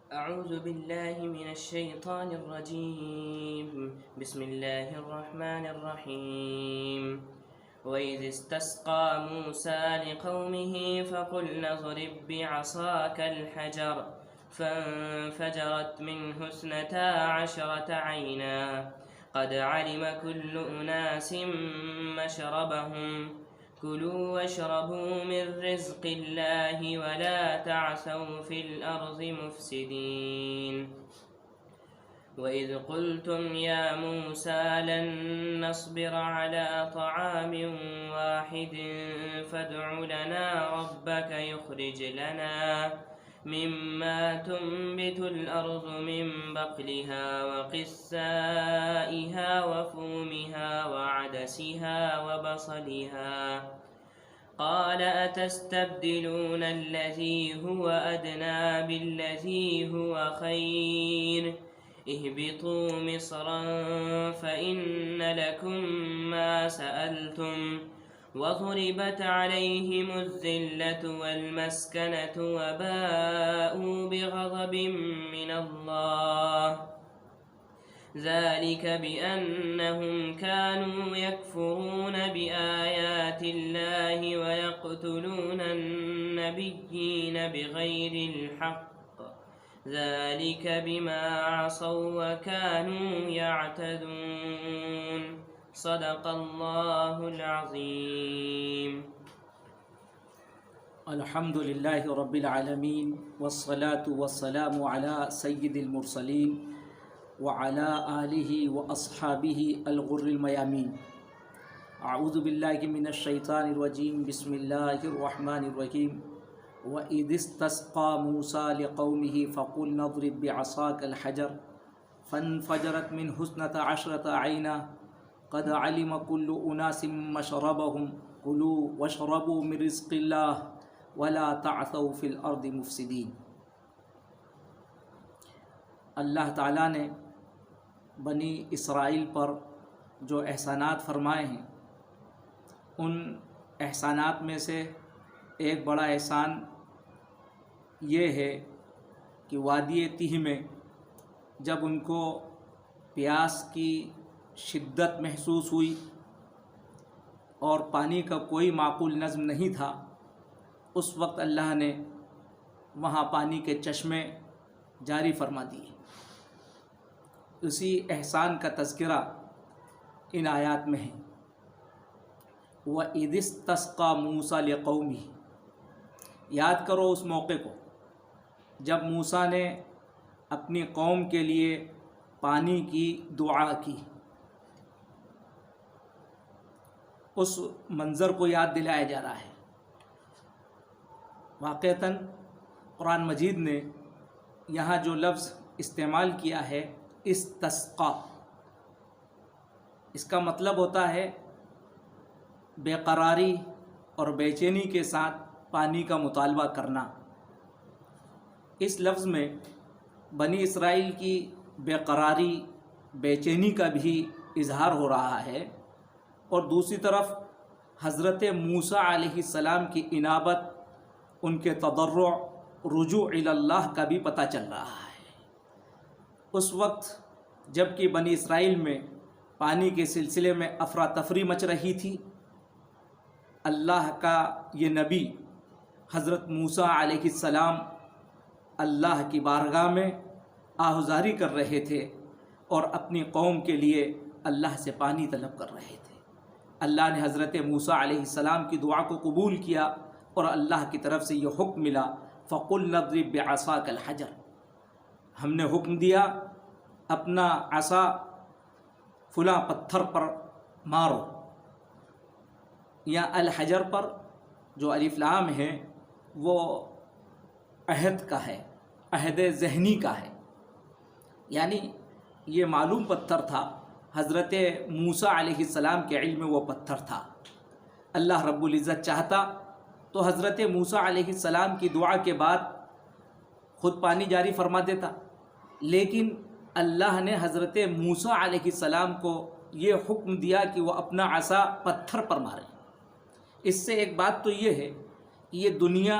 أعوذ بالله من الشيطان الرجيم. بسم الله الرحمن الرحيم. وإذ استسقى موسى لقومه فقلنا اضرب بعصاك الحجر فانفجرت منه 12 عينا قد علم كل أناس مشربهم كلوا واشربوا من رزق الله ولا تعثوا في الأرض مفسدين. وإذ قلتم يا موسى لن نصبر على طعام واحد فادع لنا ربك يخرج لنا مما تنبت الأرض من بقلها وقثائها وفومها وعدسها وبصلها قال أتستبدلون الذي هو أدنى بالذي هو خير اهبطوا مصرا فإن لكم ما سألتم وضربت عليهم الذلة والمسكنة وباءوا بغضب من الله ذلك بأنهم كانوا يكفرون بآيات الله ويقتلون النبيين بغير الحق ذلك بما عصوا وكانوا يعتدون صدق الله العظيم. الحمد لله رب العالمين والصلاة والسلام على سيد المرسلين وعلى آله وأصحابه الغر الميامين. أعوذ بالله من الشيطان الرجيم. بسم الله الرحمن الرحيم. وإذ استسقى موسى لقومه فقلنا اضرب بعصاك الحجر فانفجرت منه 12 عينا قد علم كل أناس مشربهم كلوا واشربوا من رزق الله ولا تعثوا في الأرض مفسدين. اللہ تعالیٰ نے بنی اسرائیل پر جو احسانات فرمائے ہیں ان احسانات میں سے ایک بڑا احسان یہ ہے کہ وادی تیہ میں جب ان کو پیاس کی شدت محسوس ہوئی اور پانی کا کوئی معقول نظم نہیں تھا، اس وقت اللہ نے وہاں پانی کے چشمے جاری فرما دیے. اسی احسان کا تذکرہ ان آیات میں ہے. وَإِذِ اسْتَسْقَى مُوسَىٰ لِقَوْمِهِ، یاد کرو اس موقع کو جب موسیٰ نے اپنی قوم کے لیے پانی کی دعا کی. اس منظر کو یاد دلایا جا رہا ہے. واقعتاً قرآن مجید نے یہاں جو لفظ استعمال کیا ہے استسقا، اس کا مطلب ہوتا ہے بے قراری اور بے چینی کے ساتھ پانی کا مطالبہ کرنا. اس لفظ میں بنی اسرائیل کی بے قراری بے چینی کا بھی اظہار ہو رہا ہے، اور دوسری طرف حضرت موسیٰ علیہ السلام کی انابت، ان کے تضرع، رجوع الی اللہ کا بھی پتہ چل رہا ہے. اس وقت جب کہ بنی اسرائیل میں پانی کے سلسلے میں افراتفری مچ رہی تھی، اللہ کا یہ نبی حضرت موسیٰ علیہ السلام اللہ کی بارگاہ میں آہذاری کر رہے تھے اور اپنی قوم کے لیے اللہ سے پانی طلب کر رہے تھے. اللہ نے حضرت موسیٰ علیہ السلام کی دعا کو قبول کیا اور اللہ کی طرف سے یہ حکم ملا فَقُلْنَا اضْرِب بِعَصَاكَ الْحَجَرَ، ہم نے حکم دیا اپنا عصا فلاں پتھر پر مارو. یا الحجر پر جو الف لام ہے وہ عہد کا ہے، عہد ذہنی کا ہے، یعنی یہ معلوم پتھر تھا. حضرت موسیٰ علیہ السلام کے علم میں وہ پتھر تھا. اللہ رب العزت چاہتا تو حضرت موسیٰ علیہ السلام کی دعا کے بعد خود پانی جاری فرما دیتا، لیکن اللہ نے حضرت موسیٰ علیہ السلام کو یہ حکم دیا کہ وہ اپنا عصا پتھر پر مارے. اس سے ایک بات تو یہ ہے کہ یہ دنیا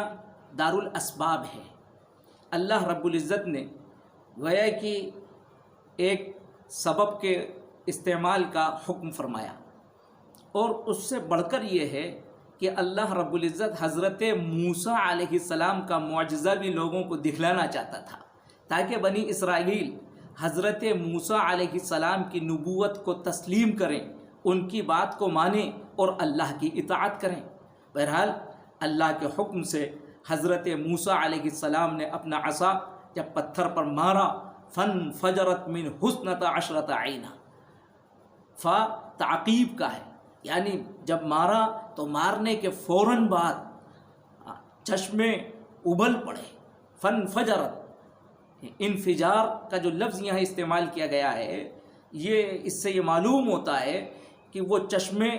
دار الاسباب ہے، اللہ رب العزت نے گویا کہ ایک سبب کے استعمال کا حکم فرمایا، اور اس سے بڑھ کر یہ ہے کہ اللہ رب العزت حضرت موسیٰ علیہ السلام کا معجزہ بھی لوگوں کو دکھلانا چاہتا تھا، تاکہ بنی اسرائیل حضرت موسیٰ علیہ السلام کی نبوت کو تسلیم کریں، ان کی بات کو مانیں اور اللہ کی اطاعت کریں۔ بہرحال اللہ کے حکم سے حضرت موسیٰ علیہ السلام نے اپنا عصا جب پتھر پر مارا، فانفجرت من حسنۃ عشرۃ عینہ، فا تعقیب کا ہے، یعنی جب مارا تو مارنے کے فوراً بعد چشمے ابل پڑے۔ فانفجرت، انفجار کا جو لفظ یہاں استعمال کیا گیا ہے، اس سے یہ معلوم ہوتا ہے کہ وہ چشمے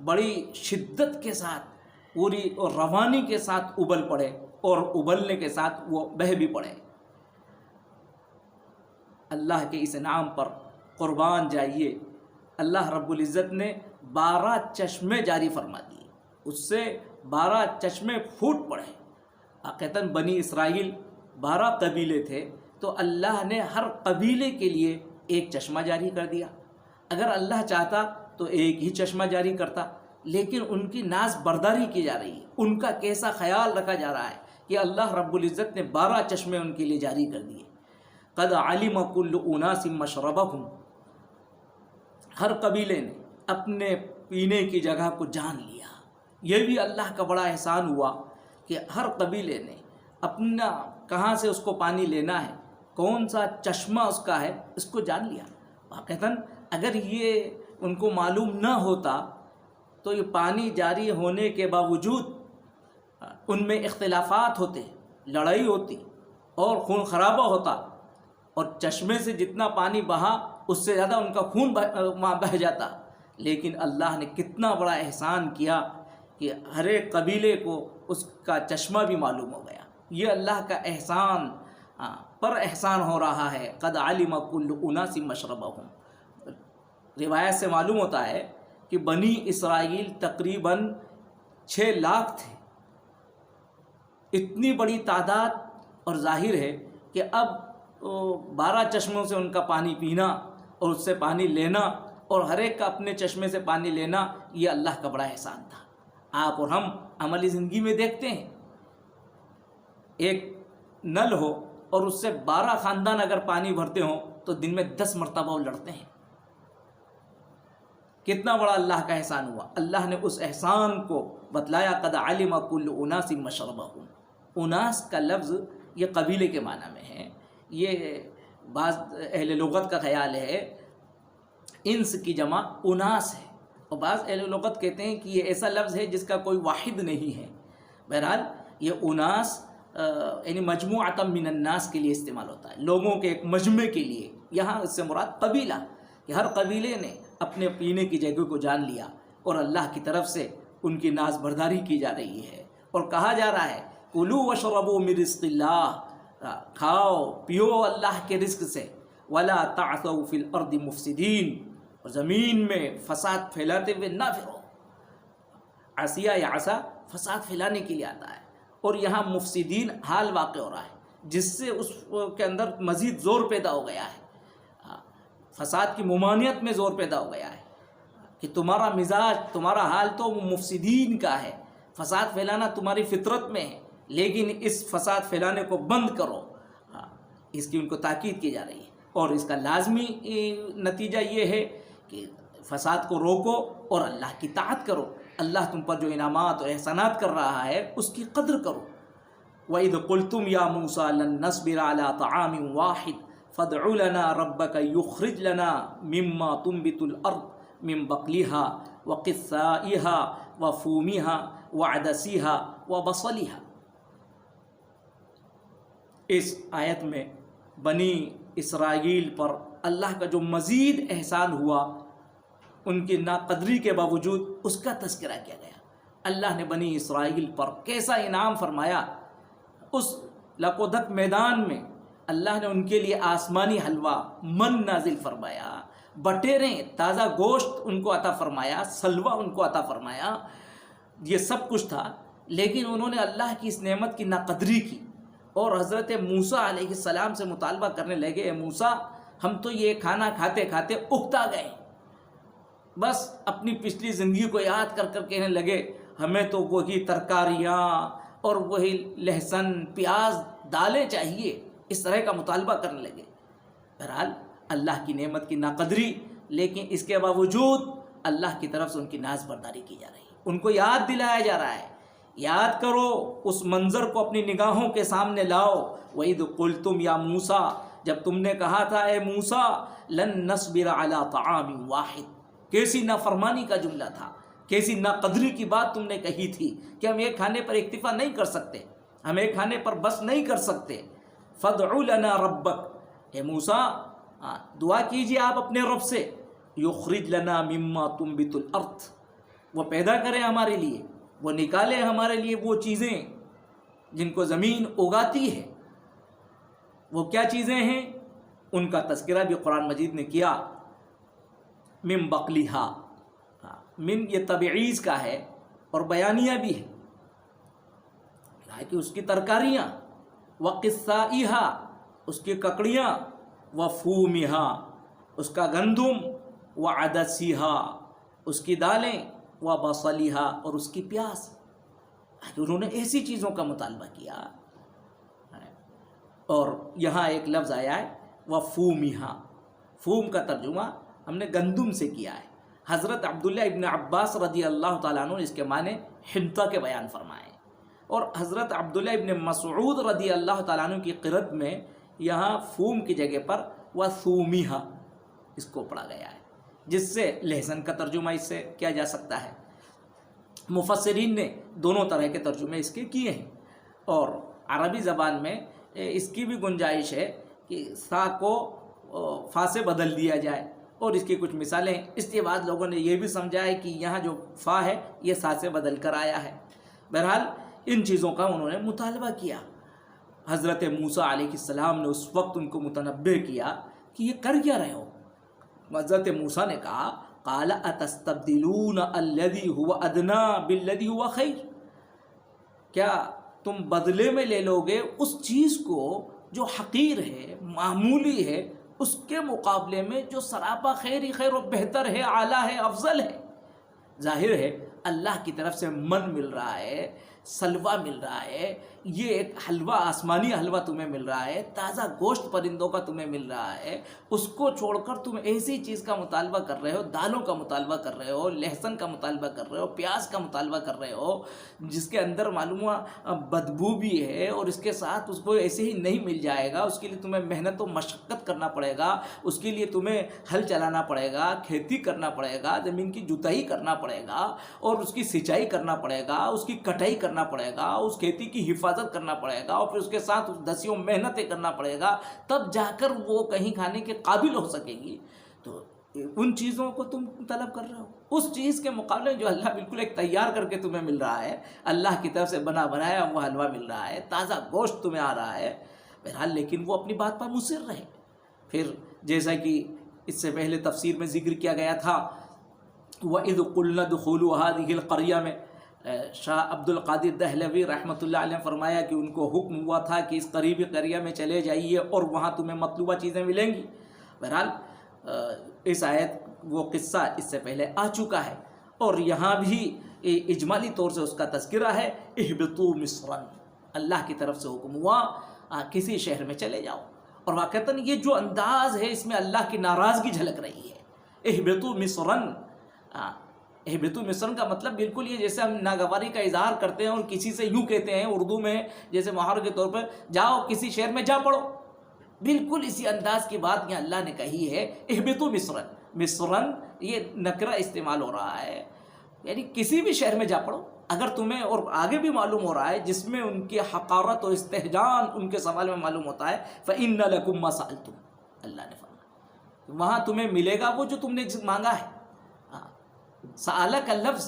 بڑی شدت کے ساتھ، پوری اور روانی کے ساتھ ابل پڑے، اور ابلنے کے ساتھ وہ بہہ بھی پڑے۔ اللہ کے اس انعام پر قربان جائیے، اللہ رب العزت نے 12 چشمے جاری فرما دیے، اس سے 12 چشمے پھوٹ پڑے۔ حقیقتاً بنی اسرائیل 12 قبیلے تھے، تو اللہ نے ہر قبیلے کے لیے ایک چشمہ جاری کر دیا۔ اگر اللہ چاہتا تو ایک ہی چشمہ جاری کرتا، لیکن ان کی ناز برداری کی جا رہی ہے، ان کا کیسا خیال رکھا جا رہا ہے کہ اللہ رب العزت نے 12 چشمے ان کے لیے جاری کر دیے۔ قد علم کل اناس مشربہم، ہر قبیلے نے اپنے پینے کی جگہ کو جان لیا۔ یہ بھی اللہ کا بڑا احسان ہوا کہ ہر قبیلے نے اپنا کہاں سے اس کو پانی لینا ہے، کون سا چشمہ اس کا ہے، اس کو جان لیا۔ واقعتاً اگر یہ ان کو معلوم نہ ہوتا تو یہ پانی جاری ہونے کے باوجود ان میں اختلافات ہوتے، لڑائی ہوتی اور خون خرابہ ہوتا، اور چشمے سے جتنا پانی بہا اس سے زیادہ ان کا خون بہہ جاتا۔ لیکن اللہ نے کتنا بڑا احسان کیا کہ ہر ایک قبیلے کو اس کا چشمہ بھی معلوم ہو گیا۔ یہ اللہ کا احسان پر احسان ہو رہا ہے۔ قد علم کل اناس مشربہم۔ روایت سے معلوم ہوتا ہے کہ بنی اسرائیل تقریباً 6 لاکھ تھے، اتنی بڑی تعداد، اور ظاہر ہے کہ اب 12 چشموں سے ان کا پانی پینا اور اس سے پانی لینا، اور ہر ایک کا اپنے چشمے سے پانی لینا، یہ اللہ کا بڑا احسان تھا۔ آپ اور ہم عملی زندگی میں دیکھتے ہیں، ایک نل ہو اور اس سے 12 خاندان اگر پانی بھرتے ہوں تو دن میں 10 مرتبہ وہ لڑتے ہیں۔ کتنا بڑا اللہ کا احسان ہوا۔ اللہ نے اس احسان کو بتلایا، قد علم کل اناس مشربہم۔ اناس کا لفظ یہ قبیلے کے معنی میں ہے۔ یہ بعض اہل لغت کا خیال ہے انس کی جمع اناس ہے، اور بعض اہل لغت کہتے ہیں کہ یہ ایسا لفظ ہے جس کا کوئی واحد نہیں ہے۔ بہرحال یہ اناس یعنی مجموعۃ من الناس کے لیے استعمال ہوتا ہے، لوگوں کے ایک مجمع کے لیے۔ یہاں اس سے مراد قبیلہ، کہ ہر قبیلے نے اپنے پینے کی جگہ کو جان لیا، اور اللہ کی طرف سے ان کی ناز برداری کی جا رہی ہے، اور کہا جا رہا ہے کلوا واشربوا من رزق اللہ، کھاؤ پیو اللہ کے رزق سے، ولا تعثوا فی الارض مفسدین، اور زمین میں فساد پھیلاتے ہوئے نہ پھرو۔ عصیہ یا عصا فساد پھیلانے کے لیے آتا ہے، اور یہاں مفسدین حال واقع ہو رہا ہے، جس سے اس کے اندر مزید زور پیدا ہو گیا ہے، فساد کی ممانعت میں زور پیدا ہو گیا ہے کہ تمہارا مزاج، تمہارا حال تو مفسدین کا ہے، فساد پھیلانا تمہاری فطرت میں ہے، لیکن اس فساد پھیلانے کو بند کرو۔ اس کی ان کو تاکید کی جا رہی ہے، اور اس کا لازمی نتیجہ یہ ہے کہ فساد کو روکو اور اللہ کی طاعت کرو۔ اللہ تم پر جو انعامات اور احسانات کر رہا ہے اس کی قدر کرو۔ وَإِذْ قُلْتُمْ يَا مُوسَىٰ لَن نَّصْبِرَ عَلَىٰ طَعَامٍ وَاحِدٍ فَادْعُ لَنَا رَبَّكَ يُخْرِجْ لَنَا مِمَّا تُنبِتُ الْأَرْضُ مِن بَقْلِهَا وَقِثَّائِهَا وَفُومِهَا وَعَدَسِهَا وَبَصَلِهَا۔ اس آیت میں بنی اسرائیل پر اللہ کا جو مزید احسان ہوا، ان کی ناقدری کے باوجود اس کا تذکرہ کیا گیا۔ اللہ نے بنی اسرائیل پر کیسا انعام فرمایا۔ اس لقودک میدان میں اللہ نے ان کے لیے آسمانی حلوہ، من نازل فرمایا، بٹیریں، تازہ گوشت ان کو عطا فرمایا، سلوہ ان کو عطا فرمایا، یہ سب کچھ تھا، لیکن انہوں نے اللہ کی اس نعمت کی ناقدری کی اور حضرت موسیٰ علیہ السلام سے مطالبہ کرنے لگے، اے موسیٰ ہم تو یہ کھانا کھاتے کھاتے اکتا گئے، بس اپنی پچھلی زندگی کو یاد کر کر کہنے لگے ہمیں تو وہی ترکاریاں اور وہی لہسن پیاز دالیں چاہیے، اس طرح کا مطالبہ کرنے لگے۔ بہرحال اللہ کی نعمت کی ناقدری، لیکن اس کے باوجود اللہ کی طرف سے ان کی ناز برداری کی جا رہی ہے، ان کو یاد دلایا جا رہا ہے، یاد کرو، اس منظر کو اپنی نگاہوں کے سامنے لاؤ۔ وَإِذْ قُلْتُمْ يَا مُوسَىٰ، جب تم نے کہا تھا اے موسیٰ، لَن نَّصْبِرَ عَلَىٰ طَعَامٍ وَاحِدٍ، کیسی نافرمانی کا جملہ تھا، کیسی ناقدری کی بات تم نے کہی تھی کہ ہم ایک کھانے پر اکتفا نہیں کر سکتے، ہم ایک کھانے پر بس نہیں کر سکتے۔ فَادْعُ لَنَا رَبَّكَ، اے موسیٰ دعا کیجئے آپ اپنے رب سے، یخرج لنا مما تنبت الارض، وہ پیدا کرے ہمارے لیے، وہ نکالے ہمارے لیے وہ چیزیں جن کو زمین اگاتی ہے۔ وہ کیا چیزیں ہیں؟ ان کا تذکرہ بھی قرآن مجید نے کیا، من بقلیہا، من یہ تبعیض کا ہے اور بیانیہ بھی ہے کہ اس کی ترکاریاں، وقثائہا اس کی ککڑیاں، وفومہا اس کا گندم، وعدسیہا اس کی دالیں، وبصلیہا اور اس کی پیاز۔ انہوں نے ایسی چیزوں کا مطالبہ کیا۔ اور یہاں ایک لفظ آیا ہے وفومہا، فوم کا ترجمہ ہم نے گندم سے کیا ہے۔ حضرت عبداللہ ابن عباس رضی اللہ تعالیٰ عنہ نے اس کے معنی حنطہ کے بیان فرمائے، اور حضرت عبداللہ ابن مسعود رضی اللہ تعالیٰ عنہ کی قرأت میں یہاں فوم کی جگہ پر وثومہا اس کو پڑھا گیا ہے، جس سے لہسن کا ترجمہ اس سے کیا جا سکتا ہے۔ مفسرین نے دونوں طرح کے ترجمے اس کے کیے ہیں، اور عربی زبان میں اس کی بھی گنجائش ہے کہ سا کو فا سے بدل دیا جائے، اور اس کی کچھ مثالیں۔ اس کے بعد لوگوں نے یہ بھی سمجھا ہے کہ یہاں جو فا ہے یہ سا سے بدل کر آیا ہے۔ بہرحال ان چیزوں کا انہوں نے مطالبہ کیا۔ حضرت موسیٰ علیہ السلام نے اس وقت ان کو متنبہ کیا کہ یہ کر کیا رہے ہو۔ حضرت موسیٰ نے کہا قال اتستبدلون الذی هو ادنی بالذی هو خیر، کیا تم بدلے میں لے لو گے اس چیز کو جو حقیر ہے، معمولی ہے، اس کے مقابلے میں جو سراپا خیر ہی خیر و بہتر ہے، اعلیٰ ہے، افضل ہے۔ ظاہر ہے اللہ کی طرف سے من مل رہا ہے، سلوہ مل رہا ہے، یہ ایک حلوہ، آسمانی حلوہ تمہیں مل رہا ہے، تازہ گوشت پرندوں کا تمہیں مل رہا ہے، اس کو چھوڑ کر تم ایسی چیز کا مطالبہ کر رہے ہو، دالوں کا مطالبہ کر رہے ہو، لہسن کا مطالبہ کر رہے ہو، پیاز کا مطالبہ کر رہے ہو، جس کے اندر معلوم ہوا بدبو بھی ہے، اور اس کے ساتھ اس کو ایسے ہی نہیں مل جائے گا، اس کے لیے تمہیں محنت و مشقت کرنا پڑے گا، اس کے لیے تمہیں ہل چلانا پڑے گا، کھیتی کرنا پڑے گا، زمین کی جتائی کرنا پڑے گا، اور اس کی سینچائی کرنا پڑے گا، اس کی کٹائی کرنا پڑے گا، اس کھیتی کی حفاظت کرنا پڑے گا، اور پھر اس کے ساتھ دسیوں محنتیں کرنا پڑے گا، تب جا کر وہ کہیں کھانے کے قابل ہو سکے گی۔ تو ان چیزوں کو تم طلب کر رہے ہو، اس چیز کے مقابلے جو اللہ بالکل ایک تیار کر کے تمہیں مل رہا ہے، اللہ کی طرف سے بنا بنایا وہ حلوہ مل رہا ہے، تازہ گوشت تمہیں آ رہا ہے۔ بہرحال لیکن وہ اپنی بات پر مصر رہے۔ پھر جیسا کہ اس سے پہلے تفسیر میں ذکر کیا گیا تھا وَإِذْ قُلْنَا ادْخُلُوا هَٰذِهِ الْقَرْيَةَ میں شاہ عبد القادر دہلوی رحمۃ اللہ علیہ نے فرمایا کہ ان کو حکم ہوا تھا کہ اس قریبی قریہ میں چلے جائیے اور وہاں تمہیں مطلوبہ چیزیں ملیں گی۔ بہرحال اس آیت وہ قصہ اس سے پہلے آ چکا ہے، اور یہاں بھی اجمالی طور سے اس کا تذکرہ ہے، اہبطوا مصرا، اللہ کی طرف سے حکم ہوا کسی شہر میں چلے جاؤ، اور واقعتاً یہ جو انداز ہے اس میں اللہ کی ناراضگی جھلک رہی ہے۔ اہبطوا مصرا، اہبطوا مصر کا مطلب بالکل یہ جیسے ہم ناگواری کا اظہار کرتے ہیں اور کسی سے یوں کہتے ہیں اردو میں جیسے محاورے کے طور پر جاؤ کسی شہر میں جا پڑو، بالکل اسی انداز کی بات یہاں اللہ نے کہی ہے۔ اہبطوا مصرا، مصرا یہ نکرہ استعمال ہو رہا ہے، یعنی کسی بھی شہر میں جا پڑو اگر تمہیں، اور آگے بھی معلوم ہو رہا ہے جس میں ان کی حقارت و استہجان ان کے سوال میں معلوم ہوتا ہے، فَإِنَّ لَكُمْ مَا سَأَلْتُمْ، اللہ نے فرمایا وہاں تمہیں ملے گا وہ جو تم نے مانگا ہے۔ سآلہ کا لفظ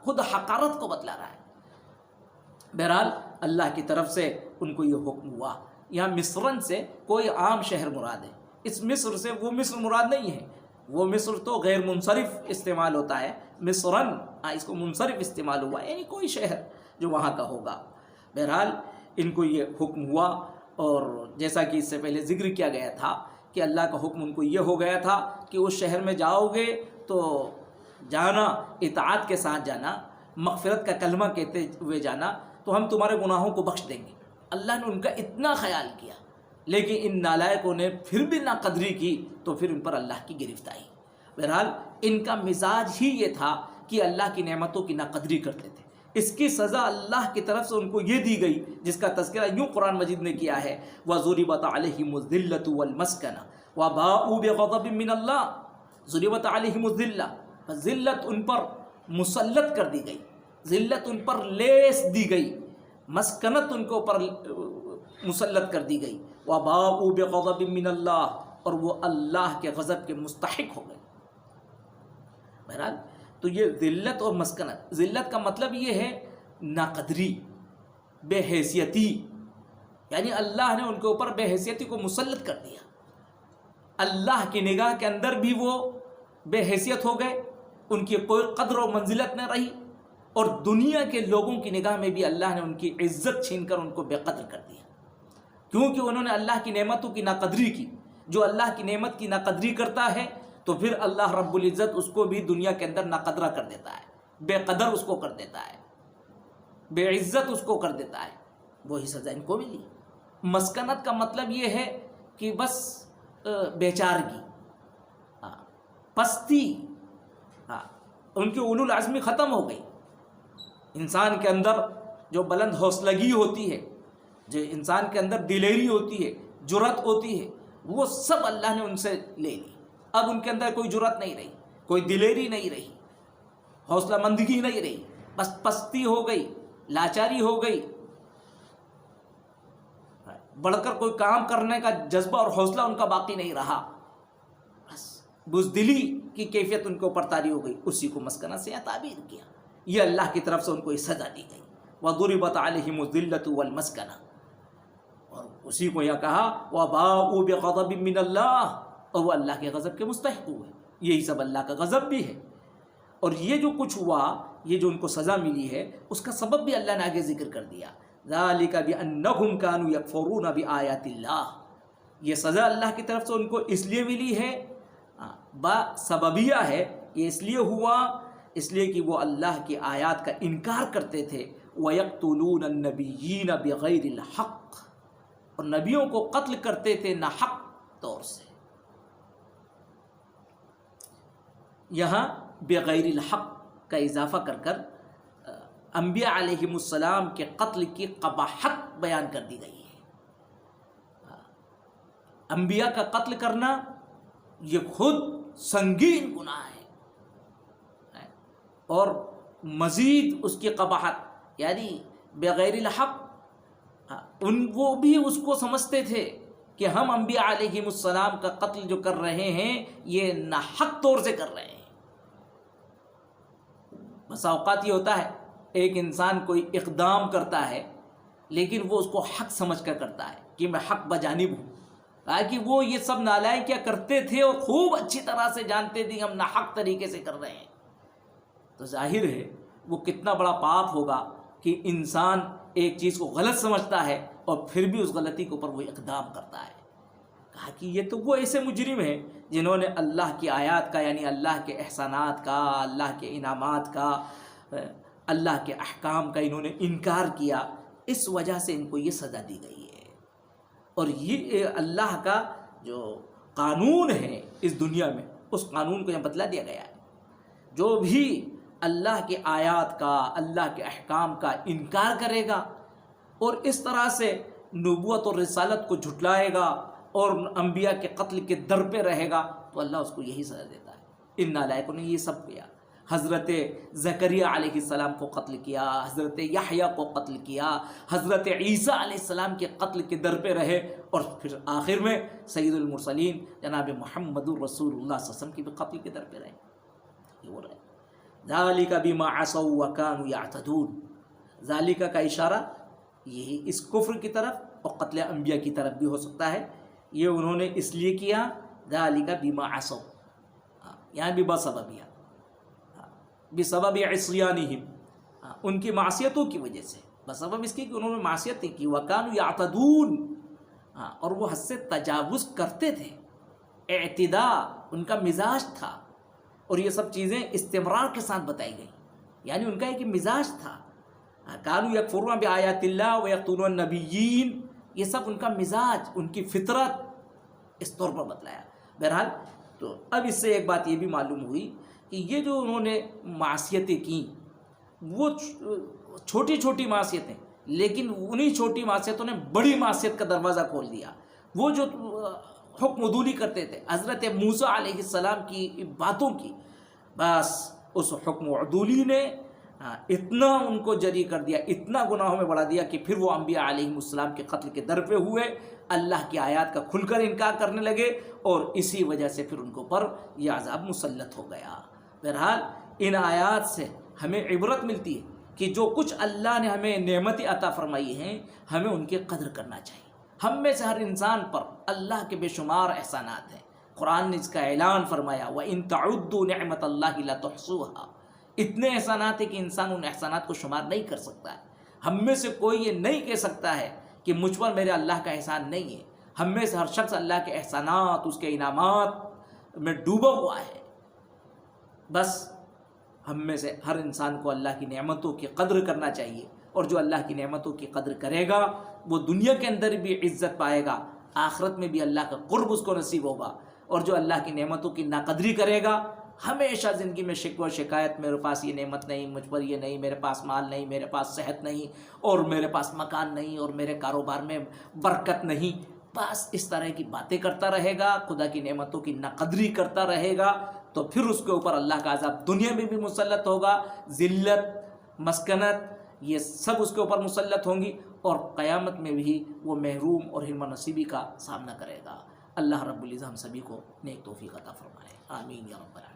خود حقارت کو بتلا رہا ہے۔ بہرحال اللہ کی طرف سے ان کو یہ حکم ہوا۔ یہاں مصرن سے کوئی عام شہر مراد ہے، اس مصر سے وہ مصر مراد نہیں ہے، وہ مصر تو غیر منصرف استعمال ہوتا ہے، مصرن اس کو منصرف استعمال ہوا، یعنی کوئی شہر جو وہاں کا ہوگا۔ بہرحال ان کو یہ حکم ہوا، اور جیسا کہ اس سے پہلے ذکر کیا گیا تھا کہ اللہ کا حکم ان کو یہ ہو گیا تھا کہ اس شہر میں جاؤ گے تو جانا اطاعت کے ساتھ جانا، مغفرت کا کلمہ کہتے ہوئے جانا، تو ہم تمہارے گناہوں کو بخش دیں گے۔ اللہ نے ان کا اتنا خیال کیا، لیکن ان نالائقوں نے پھر بھی ناقدری کی تو پھر ان پر اللہ کی گرفت آئی۔ بہرحال ان کا مزاج ہی یہ تھا کہ اللہ کی نعمتوں کی ناقدری کرتے تھے۔ اس کی سزا اللہ کی طرف سے ان کو یہ دی گئی، جس کا تذکرہ یوں قرآن مجید نے کیا ہے، وَضُرِبَتْ عَلَيْهِمُ الذِّلَّةُ وَالْمَسْكَنَةُ وَبَاءُوا بِغَضَبٍ مِّنَ اللَّهِ، ضُرِبَتْ عَلَيْهِمُ الذِّلَّةُ، ذلت ان پر مسلط کر دی گئی، ذلت ان پر لیس دی گئی، مسکنت ان کے اوپر مسلط کر دی گئی، وَبَاءُوا بِغَضَبٍ مِّنَ اللَّهِ، اور وہ اللہ کے غضب کے مستحق ہو گئے۔ بہرحال تو یہ ذلت اور مسکنت، ذلت کا مطلب یہ ہے ناقدری، بے حیثیتی، یعنی اللہ نے ان کے اوپر بے حیثیتی کو مسلط کر دیا۔ اللہ کی نگاہ کے اندر بھی وہ بے حیثیت ہو گئے، ان کی کوئی قدر و منزلت نہ رہی، اور دنیا کے لوگوں کی نگاہ میں بھی اللہ نے ان کی عزت چھین کر ان کو بے قدر کر دیا، کیونکہ انہوں نے اللہ کی نعمتوں کی ناقدری کی۔ جو اللہ کی نعمت کی ناقدری کرتا ہے تو پھر اللہ رب العزت اس کو بھی دنیا کے اندر ناقدرہ کر دیتا ہے، بے قدر اس کو کر دیتا ہے، بے عزت اس کو کر دیتا ہے۔ وہی سزا ان کو ملی۔ مسکنت کا مطلب یہ ہے کہ بس بیچارگی، پستی، ان کی اولو العزمی ختم ہو گئی۔ انسان کے اندر جو بلند حوصلگی ہوتی ہے، جو انسان کے اندر دلیری ہوتی ہے، جرأت ہوتی ہے، وہ سب اللہ نے ان سے لے لی۔ اب ان کے اندر کوئی جرأت نہیں رہی، کوئی دلیری نہیں رہی، حوصلہ مندگی نہیں رہی، بس پستی ہو گئی، لاچاری ہو گئی، بڑھ کر کوئی کام کرنے کا جذبہ اور حوصلہ ان کا باقی نہیں رہا، بس بزدلی کی کیفیت ان کے اوپر طاری ہو گئی۔ اسی کو مسکنت سے تعبیر کیا۔ یہ اللہ کی طرف سے ان کو یہ سزا دی گئی، وَضُرِبَتْ عَلَيْهِمُ الذِّلَّةُ وَالْمَسْكَنَةُ، اور اسی کو یہ کہا وَبَاءُوا بِغَضَبٍ مِّنَ اللَّهِ، اور وہ اللہ کے غضب کے مستحق ہوئے۔ یہی سب اللہ کا غضب بھی ہے، اور یہ جو کچھ ہوا، یہ جو ان کو سزا ملی ہے، اس کا سبب بھی اللہ نے آگے ذکر کر دیا، ذَلِكَ بِأَنَّهُمْ كَانُوا يَكْفُرُونَ بِآيَاتِ اللَّهِ، یہ سزا اللہ کی طرف سے ان کو اس لیے ملی ہے، با سببیہ ہے، یہ اس لیے ہوا اس لیے کہ وہ اللہ کی آیات کا انکار کرتے تھے، وَيَقْتُلُونَ النَّبِيِّينَ بِغَيْرِ الْحَقِّ، اور نبیوں کو قتل کرتے تھے ناحق طور سے۔ یہاں بغیر الحق کا اضافہ کر کر انبیاء علیہم السلام کے قتل کی قباحت بیان کر دی گئی ہے۔ انبیاء کا قتل کرنا یہ خود سنگین گناہ ہے، اور مزید اس کی قباحت، یعنی بغیر الحق، وہ بھی اس کو سمجھتے تھے کہ ہم انبیاء علیہم السلام کا قتل جو کر رہے ہیں یہ ناحق طور سے کر رہے ہیں۔ بسا اوقات یہ ہوتا ہے ایک انسان کوئی اقدام کرتا ہے لیکن وہ اس کو حق سمجھ کر کرتا ہے کہ میں حق بجانب ہوں، کہ وہ یہ سب نالائق کیا کرتے تھے اور خوب اچھی طرح سے جانتے تھے ہم ناحق طریقے سے کر رہے ہیں، تو ظاہر ہے وہ کتنا بڑا پاپ ہوگا کہ انسان ایک چیز کو غلط سمجھتا ہے اور پھر بھی اس غلطی کے اوپر وہ اقدام کرتا ہے۔ کہا کہ یہ تو وہ ایسے مجرم ہیں جنہوں نے اللہ کی آیات کا، یعنی اللہ کے احسانات کا، اللہ کے انعامات کا، اللہ کے احکام کا انہوں نے انکار کیا، اس وجہ سے ان کو یہ سزا دی گئی ہے۔ اور یہ اللہ کا جو قانون ہے اس دنیا میں، اس قانون کو یہاں بتلا دیا گیا ہے۔ جو بھی اللہ کے آیات کا، اللہ کے احکام کا انکار کرے گا اور اس طرح سے نبوت اور رسالت کو جھٹلائے گا اور انبیاء کے قتل کے در پہ رہے گا تو اللہ اس کو یہی سزا دیتا ہے۔ ان نالائقوں نے یہ سب کیا، حضرت زکریہ علیہ السلام کو قتل کیا، حضرت یحییٰ کو قتل کیا، حضرت عیسیٰ علیہ السلام کے قتل کے در پہ رہے، اور پھر آخر میں سید المرسلین جناب محمد الرسول اللہ صلی اللہ علیہ وسلم کی بھی قتل کے در پہ رہے۔ یہ ہو رہا ہے ذالک بما عصوا وکانوا یعتدون، ذالک کا اشارہ یہی اس کفر کی طرف اور قتل انبیاء کی طرف بھی ہو سکتا ہے۔ یہ انہوں نے اس لیے کیا، ذالک بما عصوا، یہاں بھی بسبب عصیانہم، ان کی معصیتوں کی وجہ سے، بسبب اس کی کہ انہوں نے معصیتیں کی، وَكَانُوا يَعْتَدُونَ، ہاں، اور وہ حد سے تجاوز کرتے تھے، اعتداء ان کا مزاج تھا، اور یہ سب چیزیں استمرار کے ساتھ بتائی گئی، یعنی ان کا ایک مزاج تھا، كَانُوا يَكْفُرُونَ بِآيَاتِ اللَّهِ وَيَقْتُلُونَ النَّبِيِّينَ، یہ سب ان کا مزاج، ان کی فطرت اس طور پر بتلایا۔ بہرحال تو اب اس سے ایک بات یہ بھی معلوم ہوئی کہ یہ جو انہوں نے معصیتیں کیں وہ چھوٹی چھوٹی معصیتیں، لیکن انہی چھوٹی معصیتوں نے بڑی معصیت کا دروازہ کھول دیا۔ وہ جو حکم عدولی کرتے تھے حضرت موسیٰ علیہ السلام کی باتوں کی، بس اس حکم عدولی نے اتنا ان کو جری کر دیا، اتنا گناہوں میں بڑھا دیا کہ پھر وہ انبیاء علیہ السلام کے قتل کے در پہ ہوئے، اللہ کی آیات کا کھل کر انکار کرنے لگے، اور اسی وجہ سے پھر ان کو پر یہ عذاب مسلط ہو گیا۔ بہرحال ان آیات سے ہمیں عبرت ملتی ہے کہ جو کچھ اللہ نے ہمیں نعمتیں عطا فرمائی ہیں ہمیں ان کی قدر کرنا چاہیے۔ ہم میں سے ہر انسان پر اللہ کے بے شمار احسانات ہیں، قرآن نے اس کا اعلان فرمایا وَإِن تَعُدُّوا نِعْمَةَ اللَّهِ لَتُحْصُوهَا، اتنے احسانات ہیں کہ انسان ان احسانات کو شمار نہیں کر سکتا ہے۔ ہم میں سے کوئی یہ نہیں کہہ سکتا ہے کہ مجھ پر میرے اللہ کا احسان نہیں ہے۔ ہم میں سے ہر شخص اللہ کے احسانات، اس کے انعامات میں ڈوبا ہوا ہے۔ بس ہم میں سے ہر انسان کو اللہ کی نعمتوں کی قدر کرنا چاہیے، اور جو اللہ کی نعمتوں کی قدر کرے گا وہ دنیا کے اندر بھی عزت پائے گا، آخرت میں بھی اللہ کا قرب اس کو نصیب ہوگا، اور جو اللہ کی نعمتوں کی ناقدری کرے گا ہمیشہ زندگی میں شکوہ شکایت، میرے پاس یہ نعمت نہیں، مجھ پر یہ نہیں، میرے پاس مال نہیں، میرے پاس صحت نہیں، اور میرے پاس مکان نہیں، اور میرے کاروبار میں برکت نہیں، بس اس طرح کی باتیں کرتا رہے گا، خدا کی نعمتوں کی ناقدری کرتا رہے گا، تو پھر اس کے اوپر اللہ کا عذاب دنیا میں بھی مسلط ہوگا، ذلت، مسکنت، یہ سب اس کے اوپر مسلط ہوں گی، اور قیامت میں بھی وہ محروم اور حرم نصیبی کا سامنا کرے گا۔ اللہ رب العزت ہم سبھی کو نیک توفیق عطا فرمائے، آمین یا رب العالمین۔